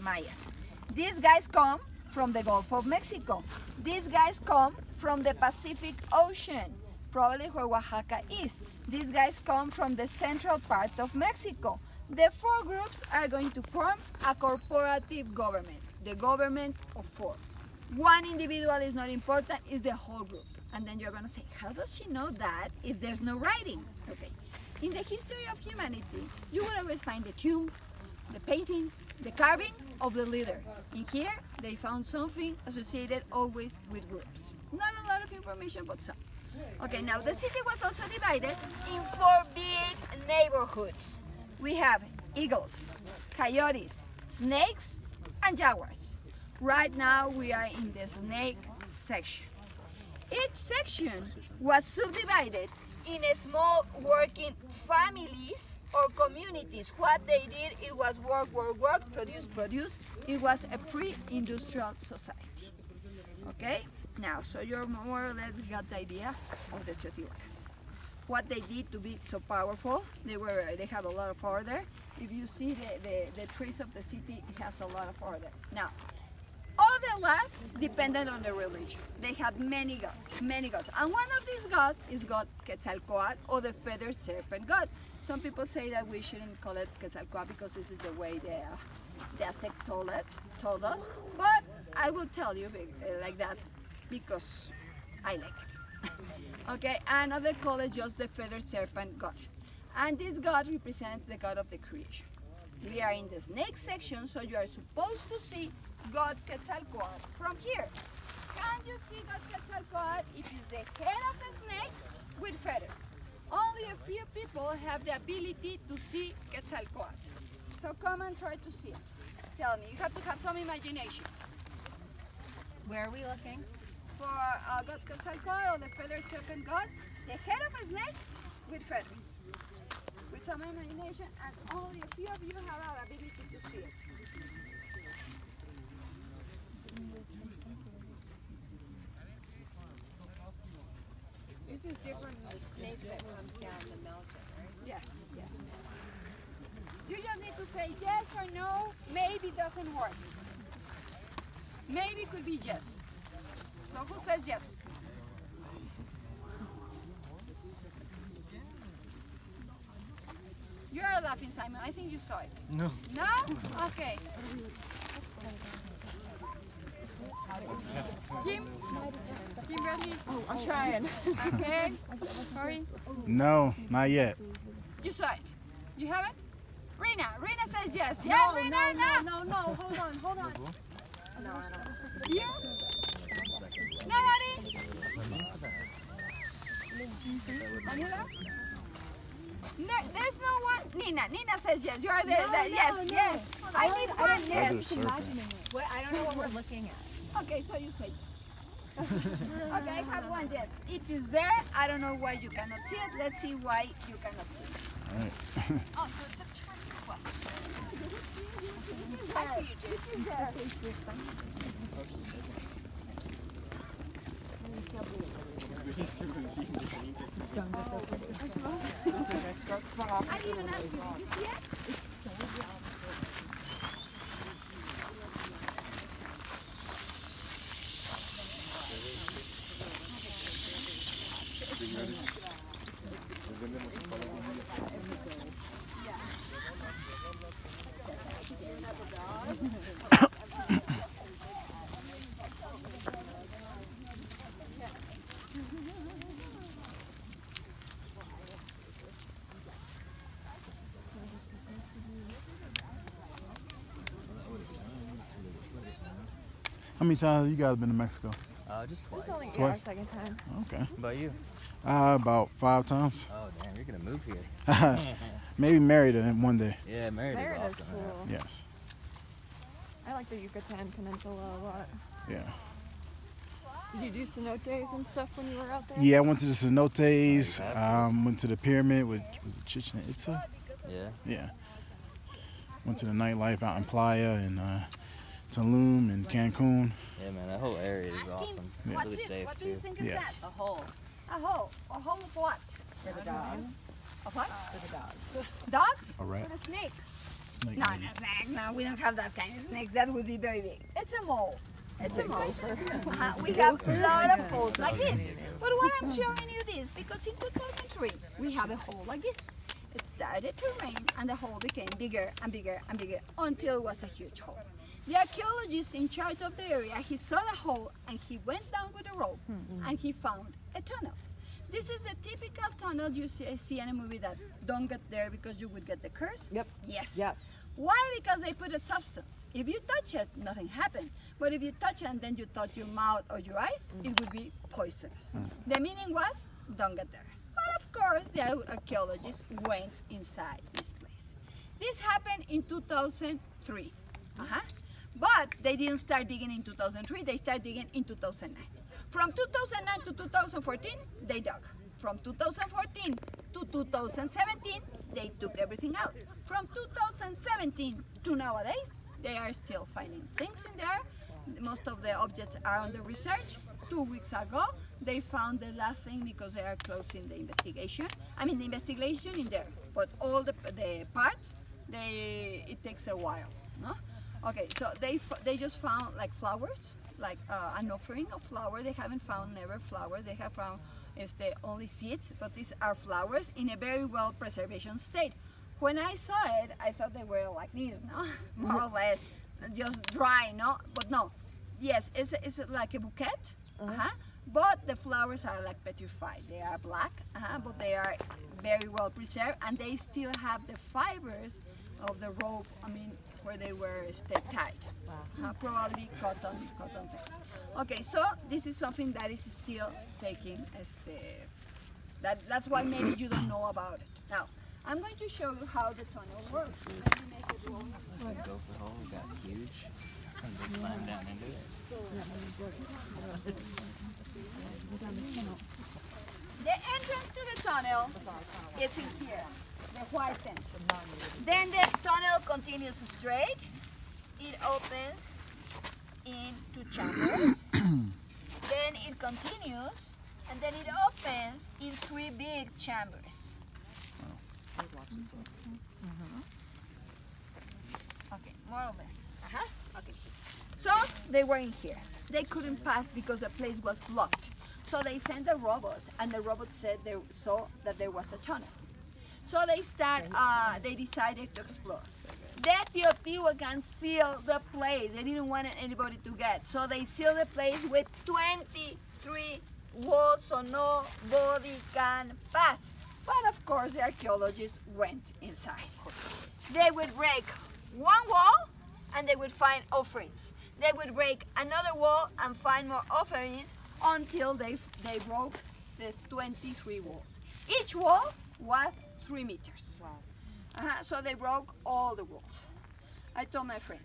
Mayas. These guys come from the Gulf of Mexico. These guys come from the Pacific Ocean, probably where Oaxaca is. These guys come from the central part of Mexico. The four groups are going to form a corporative government, the government of four. One individual is not important, it's the whole group. And then you're going to say, how does she know that if there's no writing? Okay. In the history of humanity, you will always find the tomb, the painting, the carving of the leader. In here, they found something associated always with groups. Not a lot of information, but some. Okay, now the city was also divided in four big neighborhoods. We have eagles, coyotes, snakes, and jaguars. Right now, we are in the snake section. Each section was subdivided in a small working families or communities. What they did, it was work, work, work, produce, produce. It was a pre-industrial society. Okay? Now, so you're more or less got the idea of the Teotihuacans. What they did to be so powerful, they have a lot of order. If you see the trees of the city, it has a lot of order. Now, all their life depended on the religion. They had many gods, and one of these gods is God Quetzalcoatl, or the feathered serpent god. Some people say that we shouldn't call it Quetzalcoatl because this is the way the Aztec told us, but I will tell you like that because I like it. Okay, and others call it just the feathered serpent god. And this god represents the god of the creation. We are in the snake section, so you are supposed to see God Quetzalcoatl from here. Can you see God Quetzalcoatl? It is the head of a snake with feathers. Only a few people have the ability to see Quetzalcoatl. So come and try to see it. Tell me, you have to have some imagination. Where are we looking? For God Quetzalcoatl, or the feathered serpent god, the head of a snake with feathers. With some imagination, and only a few of you have the ability to see it. This is different from the snake that comes down the mountain, right? Yes, yes. You just need to say yes or no, maybe doesn't work. Maybe could be yes. So who says yes? You are laughing, Simon. I think you saw it. No. No? Okay. Kim? Kimberly? Oh, I'm trying. Okay. Sorry. No, not yet. You saw it. You have it? Rina. Rina says yes. Yeah, Rina? No, hold on. No, I don't. Yeah? Nobody? Anila? No, there's no one. Nina. Nina says yes. You are the yes. I need one yes. What? I don't know what we're looking at. Okay, so you say yes. Okay, I have one yes. It is there. I don't know why you cannot see it. Let's see why you cannot see it. All right. Oh, so it's a trick question. I see you did. I didn't ask you, did you see it? How many times have you guys been to Mexico? Just twice. It's only Twice? our second time. Okay. What about you? About 5 times. Oh, damn, you're gonna move here. Maybe married one day. Yeah, married is Merida is awesome. cool. Yes. I like the Yucatan Peninsula a lot. Yeah. Did you do cenotes and stuff when you were out there? Yeah, I went to the cenotes. Oh, Went to the pyramid with Chichen Itza. Yeah. Yeah. Went to the nightlife out in Playa and Tulum and Cancun. Yeah, man, that whole area is awesome. Yeah. What's Really this? safe What do you too. think is Yes. that? A hole A hole. A hole of what? for the dogs. Of what? For the dogs. Dogs? All right. And a snake. Snake. No, maybe. no snake. No, we don't have that kind of snakes. That would be very big. It's a mole. It's a mole. We have a lot of holes like this. But why I'm showing you this? Because in 2003, we have a hole like this. It started to rain and the hole became bigger and bigger and bigger until it was a huge hole. The archaeologist in charge of the area, he saw the hole and he went down with a rope and he found a tunnel. This is a typical tunnel you see in a movie that don't get there because you would get the curse. Yep. Yes. Yes. Why? Because they put a substance. If you touch it, nothing happened. But if you touch it and then you touch your mouth or your eyes, it would be poisonous. The meaning was, don't get there. But of course, the archaeologists went inside this place. This happened in 2003. But they didn't start digging in 2003, they started digging in 2009. From 2009 to 2014, they dug. From 2014 to 2017, they took everything out. From 2017 to nowadays, they are still finding things in there. Most of the objects are under research. 2 weeks ago, they found the last thing because they are closing the investigation. I mean, the investigation in there, but all the parts, it takes a while, no? Okay, so they just found like flowers, like an offering of flower. They haven't found never flower. They have found only seeds, but these are flowers in a very well preservation state. When I saw it, I thought they were like this, no? More or less, just dry, no? But no. Yes, it's like a bouquet, but the flowers are like petrified. They are black, but they are very well preserved, and they still have the fibers of the rope, I mean, where they were tied. Probably cotton thing. Okay, so this is something that is still taking, that's why maybe you don't know about it. Now, I'm going to show you how the tunnel works. Let me make it long. The gopher hole got huge and they climbed down into it. The entrance to the tunnel is in here, the white tent. Then the tunnel continues straight. It opens in 2 chambers. Then it continues, and then it opens in 3 big chambers. Okay, more or less. Okay. So they were in here. They couldn't pass because the place was blocked. So they sent a robot, and the robot saw that there was a tunnel. So they decided to explore. The Teotihuacan sealed the place. They didn't want anybody to get. So they sealed the place with 23 walls so nobody can pass. But of course the archaeologists went inside. They would break one wall and they would find offerings. They would break another wall and find more offerings until they broke the 23 walls. Each wall was 3 meters. Wow. So they broke all the walls. I told my friend,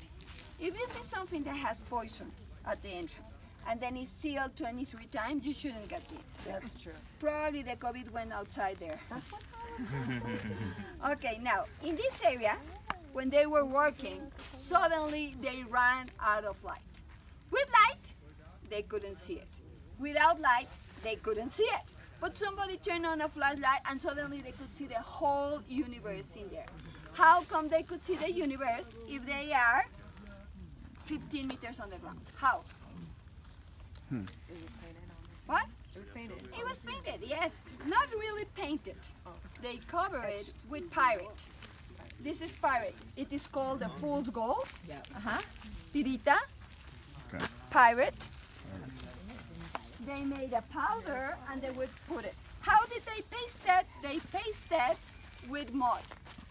if you see something that has poison at the entrance and then it's sealed 23 times, you shouldn't get in. That's true. Probably the COVID went outside there. That's what happens. Okay, now, in this area, when they were working, suddenly they ran out of light. With light, they couldn't see it. Without light, they couldn't see it. But somebody turned on a flashlight and suddenly they could see the whole universe in there. How come they could see the universe if they are 15 meters on the ground? How? It was painted on this. What? It was painted. It was painted, yes. Not really painted. They cover it with pirate. This is pirate. It is called the fool's gold. Yeah. Pirita. Okay. Pirate. They made a powder and they would put it. How did they paste it? They pasted with mud.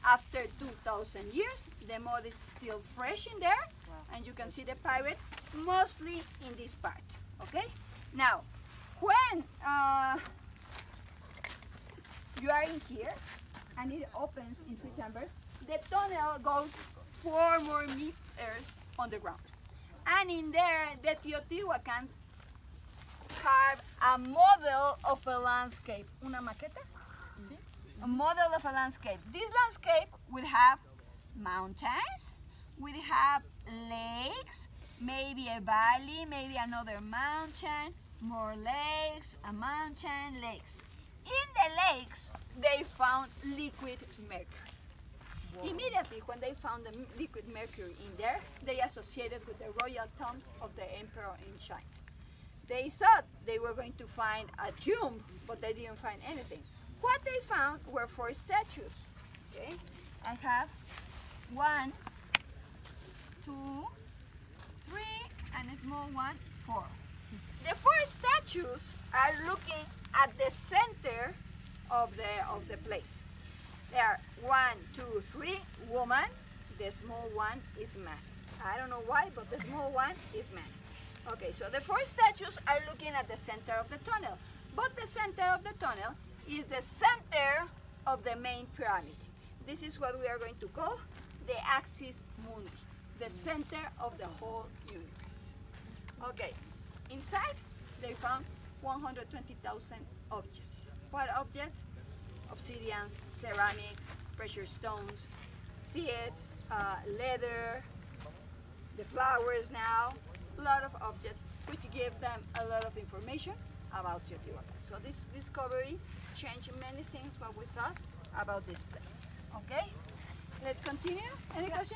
After 2,000 years, the mud is still fresh in there, and you can see the pirate mostly in this part. Okay? Now, when you are in here and it opens in 3 chambers, the tunnel goes 4 more meters on the ground. And in there, the Teotihuacans carved a model of a landscape. Una maqueta? ¿Sí? A model of a landscape. This landscape would have mountains, would have lakes, maybe a valley, maybe another mountain, more lakes, a mountain, lakes. In the lakes, they found liquid mercury. Immediately when they found the liquid mercury in there, they associated with the royal tombs of the emperor in China. They thought they were going to find a tomb, but they didn't find anything. What they found were 4 statues. Okay, I have 1, 2, 3, and a small one, 4. The 4 statues are looking at the center of the place. There are 1, 2, 3 woman. The small one is man. I don't know why, but the small one is man. Okay, so the 4 statues are looking at the center of the tunnel. But the center of the tunnel is the center of the main pyramid. This is what we are going to call the axis mundi, the center of the whole universe. Okay, inside they found 120,000 objects. What objects? Obsidians, ceramics, precious stones, seeds, leather, the flowers now, a lot of objects which give them a lot of information about Teotihuacan. So this discovery changed many things what we thought about this place. Okay, let's continue. Any questions?